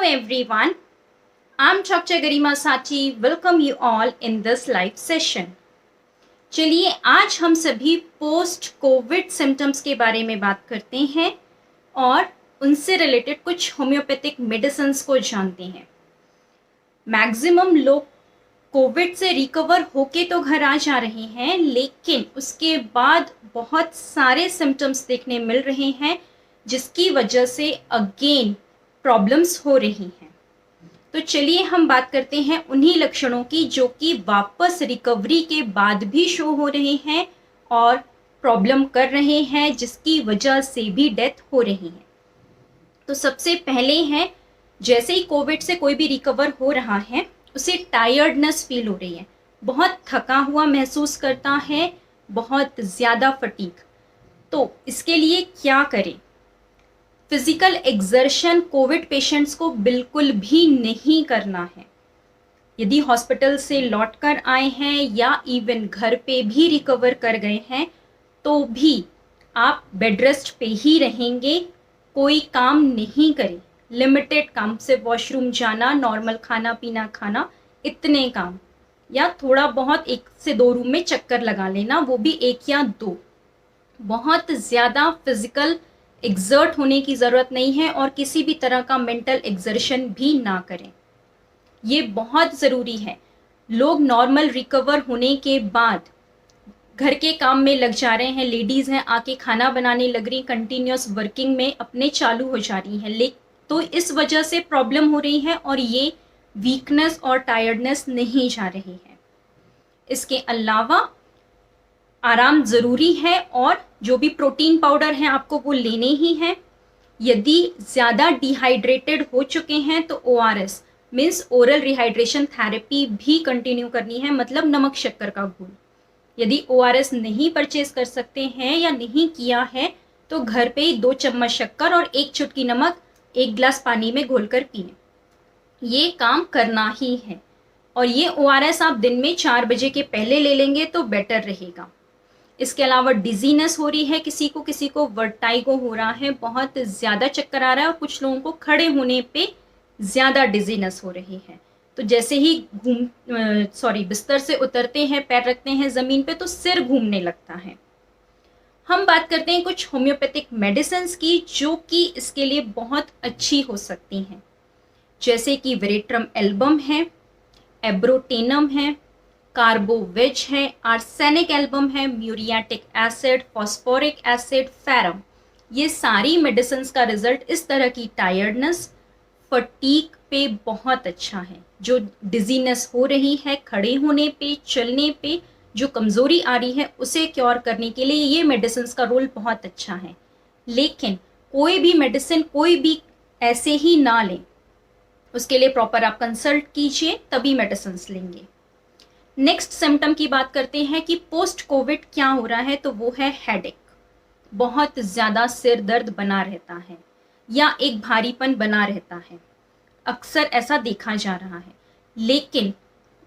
everyone, I'm Dr. Garima Sachi. Welcome you all in this live session. चलिए आज हम सभी पोस्ट कोविड सिम्टम्स के बारे में बात करते हैं और उनसे रिलेटेड कुछ होम्योपैथिक मेडिसिन्स को जानते हैं। मैक्सिमम लोग कोविड से रिकवर होके तो घर आ जा रहे हैं, लेकिन उसके बाद बहुत सारे सिम्टम्स देखने मिल रहे हैं जिसकी वजह से अगेन प्रॉब्लम्स हो रही हैं। तो चलिए हम बात करते हैं उन्हीं लक्षणों की जो कि वापस रिकवरी के बाद भी शो हो रहे हैं और प्रॉब्लम कर रहे हैं, जिसकी वजह से भी डेथ हो रही है। तो सबसे पहले है, जैसे ही कोविड से कोई भी रिकवर हो रहा है उसे टायर्डनेस फील हो रही है, बहुत थका हुआ महसूस करता है, बहुत ज़्यादा फटीग। तो इसके लिए क्या करें? फिजिकल एक्सर्शन कोविड पेशेंट्स को बिल्कुल भी नहीं करना है। यदि हॉस्पिटल से लौटकर आए हैं या इवन घर पे भी रिकवर कर गए हैं तो भी आप बेड रेस्ट पे ही रहेंगे, कोई काम नहीं करें। लिमिटेड काम, से वॉशरूम जाना, नॉर्मल खाना पीना खाना, इतने काम, या थोड़ा बहुत 1 से 2 रूम में चक्कर लगा लेना, वो भी 1 या 2। बहुत ज़्यादा फिजिकल एक्सर्ट होने की ज़रूरत नहीं है और किसी भी तरह का मेंटल एक्सर्शन भी ना करें, ये बहुत ज़रूरी है। लोग नॉर्मल रिकवर होने के बाद घर के काम में लग जा रहे हैं, लेडीज़ हैं आके खाना बनाने लग रही, कंटिन्यूस वर्किंग में अपने चालू हो जा रही हैं, तो इस वजह से प्रॉब्लम हो रही है और ये वीकनेस और टायर्डनेस नहीं जा रही है। इसके अलावा आराम ज़रूरी है और जो भी प्रोटीन पाउडर है आपको वो लेने ही हैं। यदि ज़्यादा डिहाइड्रेटेड हो चुके हैं तो ORS means oral rehydration therapy भी कंटिन्यू करनी है, मतलब नमक शक्कर का घोल। यदि ORS नहीं परचेज कर सकते हैं या नहीं किया है तो घर पे ही 2 चम्मच शक्कर और 1 चुटकी नमक 1 गिलास पानी में घोलकर पिएं, ये काम करना ही है। और ये ORS आप दिन में 4 बजे के पहले ले लेंगे तो बेटर रहेगा। इसके अलावा डिजीनेस हो रही है, किसी को वर्टाइगो हो रहा है, बहुत ज़्यादा चक्कर आ रहा है और कुछ लोगों को खड़े होने पे ज़्यादा डिजीनेस हो रही है। तो जैसे ही बिस्तर से उतरते हैं, पैर रखते हैं ज़मीन पे तो सिर घूमने लगता है। हम बात करते हैं कुछ होम्योपैथिक मेडिसिन्स की जो कि इसके लिए बहुत अच्छी हो सकती हैं, जैसे कि वेरेट्रम एल्बम है, एब्रोटेनम है, कार्बोवेज है, आर्सेनिक एल्बम है, muriatic acid, phosphoric acid, ferrum. ये सारी मेडिसिन्स का रिजल्ट इस तरह की टायर्डनेस, फटीग पे बहुत अच्छा है। जो डिजीनेस हो रही है, खड़े होने पे, चलने पे जो कमज़ोरी आ रही है, उसे क्योर करने के लिए ये मेडिसिन्स का रोल बहुत अच्छा है। लेकिन कोई भी मेडिसिन कोई भी ऐसे ही ना लें, उसके लिए प्रॉपर आप कंसल्ट कीजिए तभी मेडिसिन्स लेंगे। नेक्स्ट सिम्टम की बात करते हैं कि पोस्ट कोविड क्या हो रहा है, तो वो है हेडेक। बहुत ज़्यादा सिर दर्द बना रहता है या एक भारीपन बना रहता है, अक्सर ऐसा देखा जा रहा है। लेकिन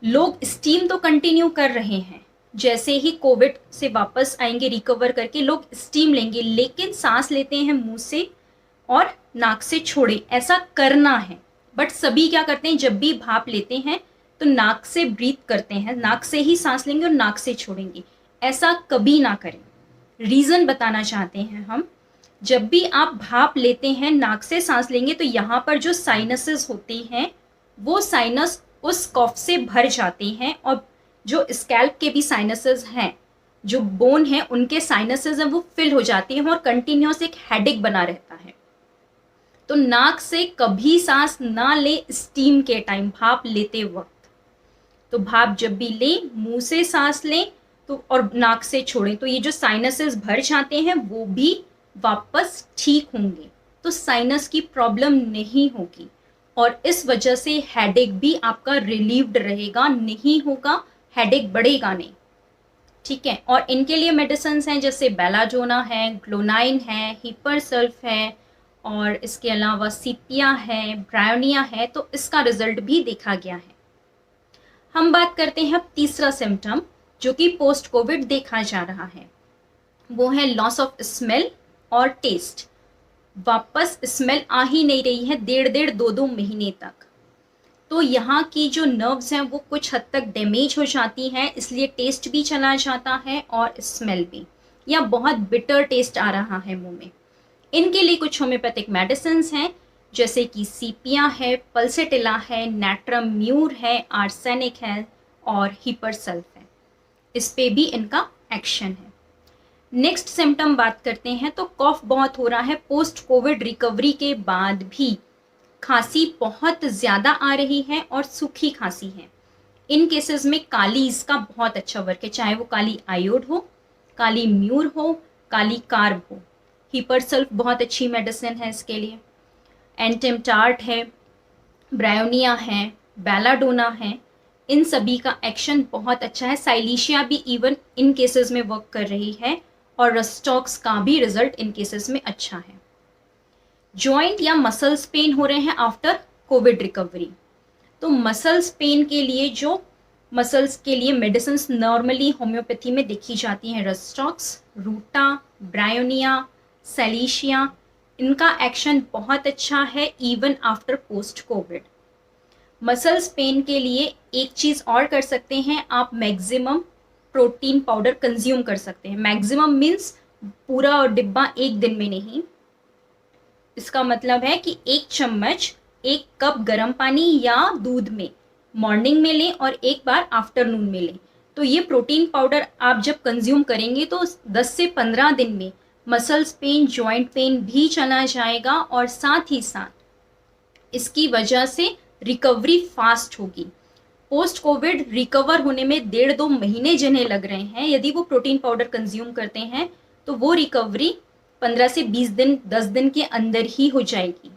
लोग स्टीम तो कंटिन्यू कर रहे हैं, जैसे ही कोविड से वापस आएंगे रिकवर करके लोग स्टीम लेंगे, लेकिन सांस लेते हैं मुंह से और नाक से छोड़े, ऐसा करना है। बट सभी क्या करते हैं, जब भी भाप लेते हैं तो नाक से ब्रीथ करते हैं, नाक से ही सांस लेंगे और नाक से छोड़ेंगे, ऐसा कभी ना करें। रीज़न बताना चाहते हैं हम। जब भी आप भाप लेते हैं, नाक से सांस लेंगे तो यहाँ पर जो साइनसेस होते हैं वो साइनस उस कफ से भर जाते हैं और जो स्कैल्प के भी साइनसेस हैं, जो बोन है उनके साइनसेस हैं, वो फिल हो जाती हैं और कंटिन्यूस एक हेडेक बना रहता है। तो नाक से कभी सांस ना ले स्टीम के टाइम, भाप लेते वक्त। तो भाप जब भी लें, मुंह से सांस लें तो और नाक से छोड़ें, तो ये जो साइनसेस भर जाते हैं वो भी वापस ठीक होंगे, तो साइनस की प्रॉब्लम नहीं होगी और इस वजह से हेडेक भी आपका रिलीव्ड रहेगा, नहीं होगा, हेडेक बढ़ेगा नहीं। ठीक है। और इनके लिए मेडिसिन हैं जैसे बेलाडोना है, ग्लोनाइन है, हिपरसल्फ है और इसके अलावा सीपिया है, ब्रायोनिया है, तो इसका रिजल्ट भी देखा गया है। हम बात करते हैं अब तीसरा सिम्टम जो कि पोस्ट कोविड देखा जा रहा है, वो है लॉस ऑफ स्मेल और टेस्ट। वापस स्मेल आ ही नहीं रही है 1.5-2 महीने तक। तो यहाँ की जो नर्व्स हैं वो कुछ हद तक डैमेज हो जाती हैं, इसलिए टेस्ट भी चला जाता है और स्मेल भी, या बहुत बिटर टेस्ट आ रहा है मुंह में। इनके लिए कुछ होम्योपैथिक मेडिसिन हैं, जैसे कि सीपिया है, पल्सेटिला है, नैट्रम म्यूर है, आर्सेनिक है और हिपरसल्फ है। इस पे भी इनका एक्शन है। नेक्स्ट सिम्टम बात करते हैं तो कॉफ बहुत हो रहा है पोस्ट कोविड रिकवरी के बाद भी, खांसी बहुत ज़्यादा आ रही है और सूखी खांसी है। इन केसेस में काली इसका बहुत अच्छा वर्क है, चाहे वो काली आयोड हो, काली म्यूर हो, काली कार्ब हो। हिपरसल्फ बहुत अच्छी मेडिसिन है इसके लिए। एंटेमटार्ट है, ब्रायोनिया है, बेलाडोना है, इन सभी का एक्शन बहुत अच्छा है। साइलिशिया भी इवन इन केसेस में वर्क कर रही है और रस्टॉक्स का भी रिजल्ट इन केसेस में अच्छा है। जॉइंट या मसल्स पेन हो रहे हैं आफ्टर कोविड रिकवरी, तो मसल्स पेन के लिए जो मसल्स के लिए मेडिसिन नॉर्मली होम्योपैथी में देखी जाती हैं, रस्टॉक्स, रूटा, ब्रायोनिया, सैलिशिया, इनका एक्शन बहुत अच्छा है even after post Covid. Muscles pain के लिए एक चीज़ और कर सकते हैं, आप मैक्सिमम प्रोटीन पाउडर कंज्यूम कर सकते हैं। मैक्सिमम मीन्स पूरा डिब्बा एक दिन में नहीं, इसका मतलब है कि 1 चम्मच 1 कप गर्म पानी या दूध में मॉर्निंग में लें और एक बार आफ्टरनून में लें। तो ये प्रोटीन पाउडर आप जब कंज्यूम करेंगे तो 10 से 15 दिन में मसल्स पेन, जॉइंट पेन भी चला जाएगा और साथ ही साथ इसकी वजह से रिकवरी फास्ट होगी। पोस्ट कोविड रिकवर होने में 1.5-2 महीने जिन्हें लग रहे हैं, यदि वो प्रोटीन पाउडर कंज्यूम करते हैं तो वो रिकवरी 15 से 20 दिन, 10 दिन के अंदर ही हो जाएगी।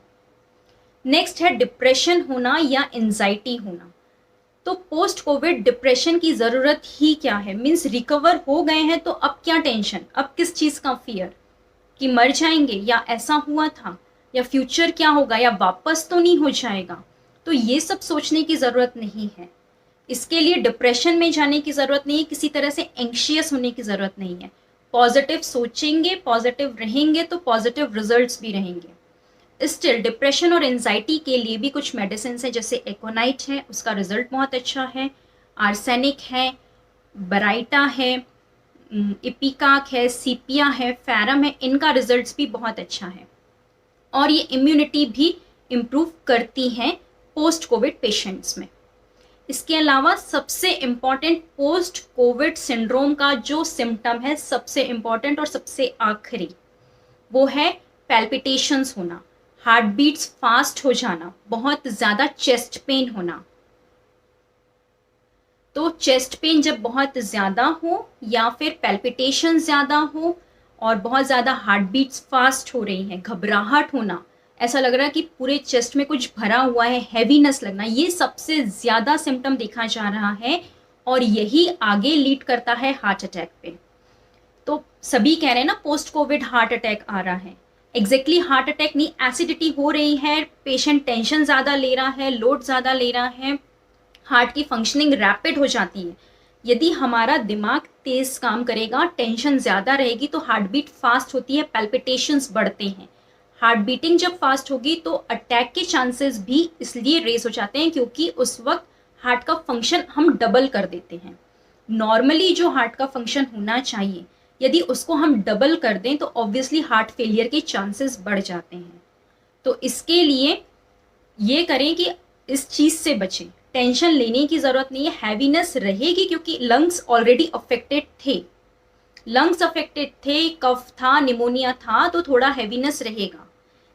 नेक्स्ट है डिप्रेशन होना या एंजाइटी होना। तो पोस्ट कोविड डिप्रेशन की ज़रूरत ही क्या है, मीन्स रिकवर हो गए हैं तो अब क्या टेंशन, अब किस चीज़ का फियर कि मर जाएंगे या ऐसा हुआ था या फ्यूचर क्या होगा या वापस तो नहीं हो जाएगा। तो ये सब सोचने की ज़रूरत नहीं है, इसके लिए डिप्रेशन में जाने की ज़रूरत नहीं है, किसी तरह से एंग्शियस होने की ज़रूरत नहीं है। पॉजिटिव सोचेंगे, पॉजिटिव रहेंगे तो पॉजिटिव रिजल्ट्स भी रहेंगे। स्टिल डिप्रेशन और एंजाइटी के लिए भी कुछ मेडिसिन है, जैसे एकोनाइट है, उसका रिजल्ट बहुत अच्छा है, आर्सेनिक है, बराइटा है, इपिकाक है, सीपिया है, फैरम है, इनका रिजल्ट्स भी बहुत अच्छा है और ये इम्यूनिटी भी इम्प्रूव करती हैं पोस्ट कोविड पेशेंट्स में। इसके अलावा सबसे इम्पॉर्टेंट पोस्ट कोविड सिंड्रोम का जो सिम्टम है, सबसे इम्पॉर्टेंट और सबसे आखिरी, वो है पैल्पिटेशंस होना, हार्ट बीट्स फास्ट हो जाना, बहुत ज़्यादा चेस्ट पेन होना। तो चेस्ट पेन जब बहुत ज़्यादा हो या फिर पैल्पिटेशन ज़्यादा हो और बहुत ज़्यादा हार्ट बीट्स फास्ट हो रही हैं, घबराहट होना, ऐसा लग रहा है कि पूरे चेस्ट में कुछ भरा हुआ है, हैवीनेस लगना, ये सबसे ज़्यादा सिम्टम देखा जा रहा है और यही आगे लीड करता है हार्ट अटैक पे। तो सभी कह रहे हैं ना पोस्ट कोविड हार्ट अटैक आ रहा है, एग्जैक्टली हार्ट अटैक नहीं, एसिडिटी हो रही है, पेशेंट टेंशन ज़्यादा ले रहा है, लोड ज़्यादा ले रहा है, हार्ट की फंक्शनिंग रैपिड हो जाती है। यदि हमारा दिमाग तेज़ काम करेगा, टेंशन ज़्यादा रहेगी तो हार्ट बीट फास्ट होती है, पैल्पिटेशंस बढ़ते हैं। हार्ट बीटिंग जब फास्ट होगी तो अटैक के चांसेस भी इसलिए रेस हो जाते हैं क्योंकि उस वक्त हार्ट का फंक्शन हम डबल कर देते हैं। नॉर्मली जो हार्ट का फंक्शन होना चाहिए, यदि उसको हम डबल कर दें तो ऑब्वियसली हार्ट फेलियर के चांसेस बढ़ जाते हैं। तो इसके लिए ये करें कि इस चीज़ से बचें, टेंशन लेने की ज़रूरत नहीं है। हैवीनेस रहेगी क्योंकि लंग्स ऑलरेडी अफेक्टेड थे, लंग्स अफेक्टेड थे, कफ था, निमोनिया था, तो थोड़ा हैवीनेस रहेगा।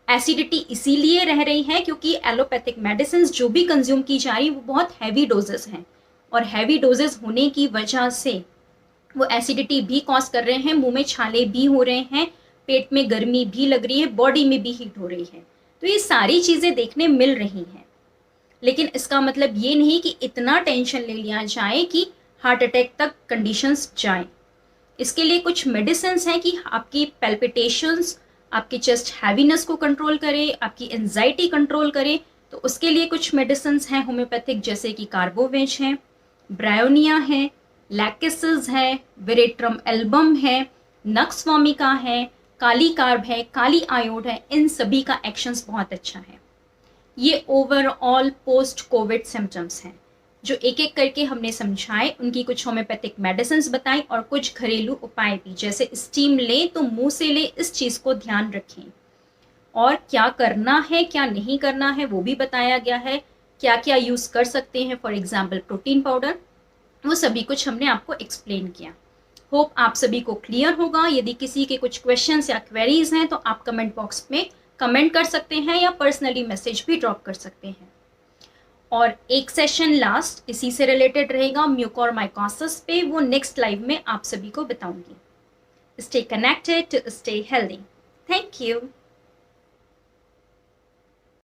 एसिडिटी इसीलिए रह रही है क्योंकि एलोपैथिक मेडिसिन जो भी कंज्यूम की जा रही वो बहुत हैवी डोजेस हैं और हैवी डोजेस होने की वजह से वो एसिडिटी भी कॉज कर रहे हैं, मुंह में छाले भी हो रहे हैं, पेट में गर्मी भी लग रही है, बॉडी में भी हीट हो रही है। तो ये सारी चीज़ें देखने मिल रही हैं, लेकिन इसका मतलब ये नहीं कि इतना टेंशन ले लिया जाए कि हार्ट अटैक तक कंडीशंस जाएं। इसके लिए कुछ मेडिसिन हैं कि आपकी पैल्पिटेशंस, आपकी चेस्ट हैवीनेस को कंट्रोल करे, आपकी एंजाइटी कंट्रोल करे। तो उसके लिए कुछ मेडिसिन हैं होम्योपैथिक, जैसे कि कार्बोवेज है, ब्रायोनिया है, लैकेसिस है, वेरेट्रम एल्बम है, नक्स वोमिका है, काली कार्ब है, काली आयोड है, इन सभी का एक्शंस बहुत अच्छा है। ये ओवरऑल पोस्ट कोविड सिम्टम्स हैं जो एक एक करके हमने समझाए, उनकी कुछ होम्योपैथिक मेडिसिन बताई और कुछ घरेलू उपाय भी, जैसे स्टीम लें तो मुंह से लें, इस चीज़ को ध्यान रखें। और क्या करना है क्या नहीं करना है वो भी बताया गया है, क्या क्या यूज़ कर सकते हैं, फॉर एग्जाम्पल प्रोटीन पाउडर, वो सभी कुछ हमने आपको एक्सप्लेन किया। होप आप सभी को क्लियर होगा। यदि किसी के कुछ क्वेश्चंस या क्वेरीज हैं तो आप कमेंट बॉक्स में कमेंट कर सकते हैं या पर्सनली मैसेज भी ड्रॉप कर सकते हैं। और एक सेशन लास्ट इसी से रिलेटेड रहेगा म्यूकोरमाइकोसिस पे, वो नेक्स्ट लाइव में आप सभी को बताऊंगी। Stay connected to stay healthy. Thank you.